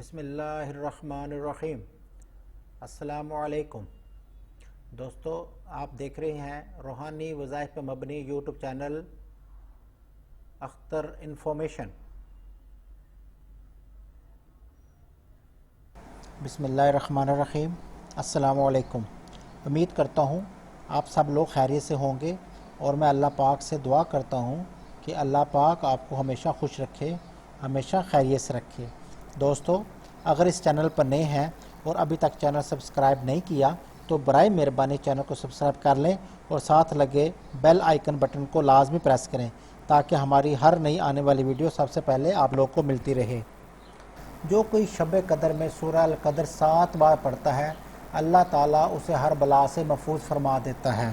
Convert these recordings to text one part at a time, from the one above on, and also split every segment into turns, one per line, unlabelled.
بسم اللہ الرحمن الرحیم۔ السلام علیکم دوستو، آپ دیکھ رہے ہیں روحانی وظائف پر مبنی یوٹیوب چینل اختر انفارمیشن۔ بسم اللہ الرحمن الرحیم۔ السلام علیکم۔ امید کرتا ہوں آپ سب لوگ خیریت سے ہوں گے، اور میں اللہ پاک سے دعا کرتا ہوں کہ اللہ پاک آپ کو ہمیشہ خوش رکھے، ہمیشہ خیریت سے رکھے۔ دوستو، اگر اس چینل پر نئے ہیں اور ابھی تک چینل سبسکرائب نہیں کیا تو برائے مہربانی چینل کو سبسکرائب کر لیں اور ساتھ لگے بیل آئیکن بٹن کو لازمی پریس کریں تاکہ ہماری ہر نئی آنے والی ویڈیو سب سے پہلے آپ لوگ کو ملتی رہے۔ جو کوئی شب قدر میں سورہ القدر 7 بار پڑھتا ہے، اللہ تعالیٰ اسے ہر بلا سے محفوظ فرما دیتا ہے،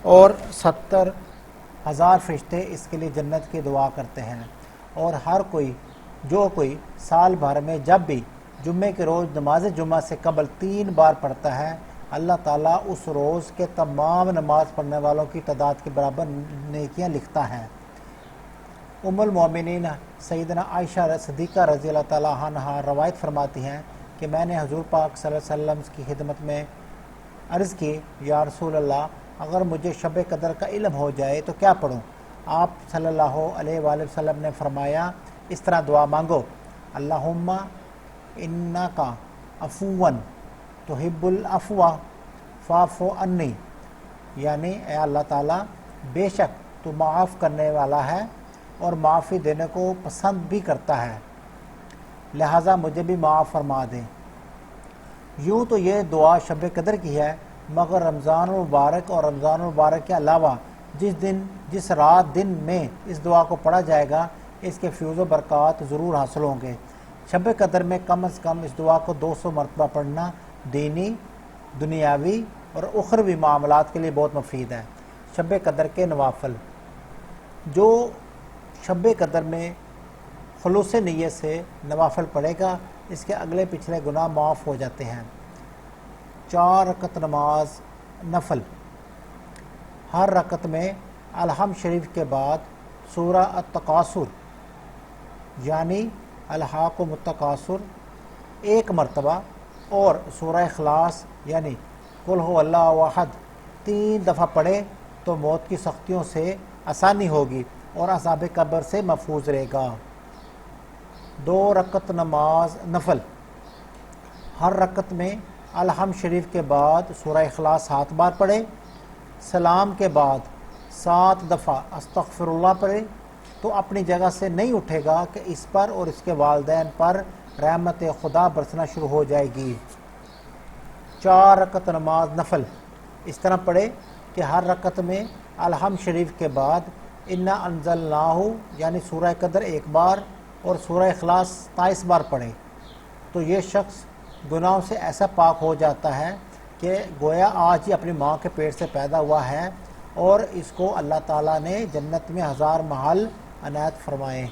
اور 70,000 فرشتے اس کے لیے جنت کی دعا کرتے ہیں۔ اور جو کوئی سال بھر میں جب بھی جمعے کے روز نماز جمعہ سے قبل 3 بار پڑھتا ہے، اللہ تعالیٰ اس روز کے تمام نماز پڑھنے والوں کی تعداد کے برابر نیکیاں لکھتا ہے۔ ام المومنین سیدنا عائشہ صدیقہ رضی اللہ تعالیٰ عنہا روایت فرماتی ہیں کہ میں نے حضور پاک صلی اللہ علیہ وسلم کی خدمت میں عرض کی، یا رسول اللہ، اگر مجھے شب قدر کا علم ہو جائے تو کیا پڑھوں؟ آپ صلی اللہ علیہ وآلہ وسلم نے فرمایا، اس طرح دعا مانگو، اللہم انکا عفو تحب العفو فاعف عنی، یعنی اے اللہ تعالیٰ، بے شک تو معاف کرنے والا ہے اور معافی دینے کو پسند بھی کرتا ہے، لہٰذا مجھے بھی معاف فرما دیں۔ یوں تو یہ دعا شب قدر کی ہے، مگر رمضان المبارک اور رمضان المبارک کے علاوہ جس رات دن میں اس دعا کو پڑھا جائے گا، اس کے فیوز و برکات ضرور حاصل ہوں گے۔ شب قدر میں کم از کم اس دعا کو 200 مرتبہ پڑھنا دینی، دنیاوی اور اخروی معاملات کے لیے بہت مفید ہے۔ شب قدر کے نوافل، جو شب قدر میں خلوص نیت سے نوافل پڑھے گا، اس کے اگلے پچھلے گناہ معاف ہو جاتے ہیں۔ 4 رکعت نماز نفل، ہر رکعت میں الحمد شریف کے بعد سورہ التکاثر یعنی الہاکم التکاثر 1 مرتبہ اور سورہ اخلاص یعنی قل هو اللہ احد 3 دفعہ پڑھے تو موت کی سختیوں سے آسانی ہوگی اور عذاب قبر سے محفوظ رہے گا۔ 2 رکعت نماز نفل، ہر رکعت میں الحمد شریف کے بعد سورہ اخلاص 7 بار پڑھے، سلام کے بعد 7 دفعہ استغفر اللہ پڑھے تو اپنی جگہ سے نہیں اٹھے گا کہ اس پر اور اس کے والدین پر رحمت خدا برسنا شروع ہو جائے گی۔ 4 رکعت نماز نفل اس طرح پڑھے کہ ہر رکعت میں الحمد شریف کے بعد انا انزلناہ یعنی سورہ قدر 1 بار اور سورہ اخلاص 27 بار پڑھے تو یہ شخص گناہوں سے ایسا پاک ہو جاتا ہے کہ گویا آج ہی اپنی ماں کے پیٹ سے پیدا ہوا ہے، اور اس کو اللہ تعالیٰ نے جنت میں 1000 محل عنایت فرمائے،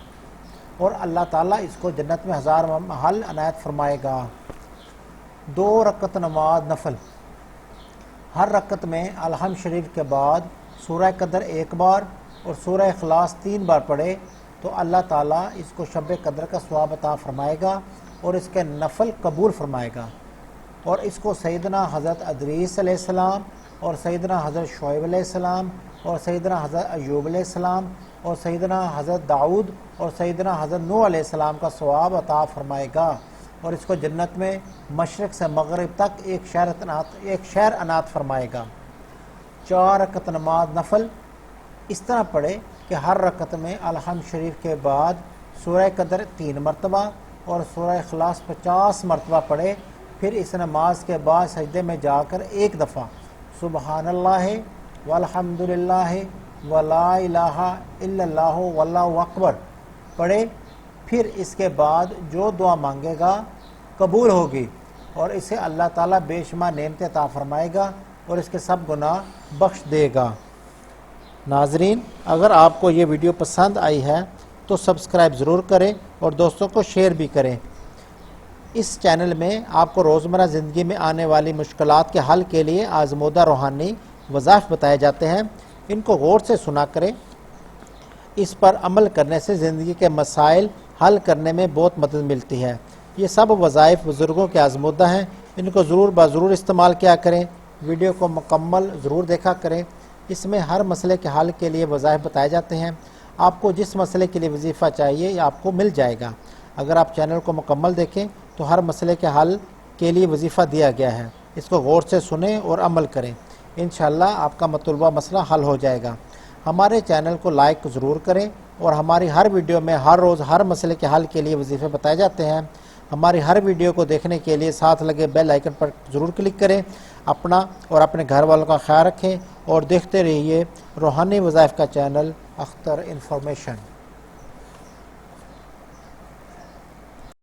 اور اللہ تعالیٰ اس کو جنت میں 1000 محل عنایت فرمائے گا۔ 2 رکعت نماز نفل، ہر رکعت میں الحمد شریف کے بعد سورہ قدر 1 بار اور سورہ اخلاص 3 بار پڑھے تو اللہ تعالیٰ اس کو شب قدر کا ثواب عطا فرمائے گا اور اس کے نفل قبول فرمائے گا، اور اس کو سیدنا حضرت ادریس علیہ السلام اور سیدنا حضرت شعیب علیہ السلام اور سیدنا حضرت ایوب علیہ السلام اور سیدنا حضرت داؤد اور سیدنا حضرت نوح علیہ السلام کا ثواب عطا فرمائے گا، اور اس کو جنت میں مشرق سے مغرب تک ایک شہر عنایت فرمائے گا۔ 4 رکعت نماز نفل اس طرح پڑھے کہ ہر رکعت میں الحمد شریف کے بعد سورہ قدر 3 مرتبہ اور سورہ اخلاص 50 مرتبہ پڑھے، پھر اس نماز کے بعد سجدے میں جا کر 1 دفعہ سبحان اللہ والحمد للہ ولا الہ الا اللہ واللہ اکبر پڑھے، پھر اس کے بعد جو دعا مانگے گا قبول ہوگی اور اسے اللہ تعالیٰ بے شمار نعمتیں عطا فرمائے گا اور اس کے سب گناہ بخش دے گا۔ ناظرین، اگر آپ کو یہ ویڈیو پسند آئی ہے تو سبسکرائب ضرور کریں اور دوستوں کو شیئر بھی کریں۔ اس چینل میں آپ کو روزمرہ زندگی میں آنے والی مشکلات کے حل کے لیے آزمودہ روحانی وظائف بتائے جاتے ہیں، ان کو غور سے سنا کریں۔ اس پر عمل کرنے سے زندگی کے مسائل حل کرنے میں بہت مدد ملتی ہے۔ یہ سب وظائف بزرگوں کے آزمودہ ہیں، ان کو ضرور بضرور استعمال کیا کریں۔ ویڈیو کو مکمل ضرور دیکھا کریں، اس میں ہر مسئلے کے حل کے لیے وظائف بتائے جاتے ہیں۔ آپ کو جس مسئلے کے لیے وظیفہ چاہیے یہ آپ کو مل جائے گا۔ اگر آپ چینل کو مکمل دیکھیں تو ہر مسئلے کے حل کے لیے وظیفہ دیا گیا ہے، اس کو غور سے سنیں اور عمل کریں، انشاءاللہ آپ کا مطلوبہ مسئلہ حل ہو جائے گا۔ ہمارے چینل کو لائک ضرور کریں اور ہماری ہر ویڈیو میں ہر روز ہر مسئلے کے حل کے لیے وظیفے بتائے جاتے ہیں۔ ہماری ہر ویڈیو کو دیکھنے کے لیے ساتھ لگے بیل آئیکن پر ضرور کلک کریں۔ اپنا اور اپنے گھر والوں کا خیال رکھیں اور دیکھتے رہیے روحانی وظائف کا چینل اختر انفارمیشن۔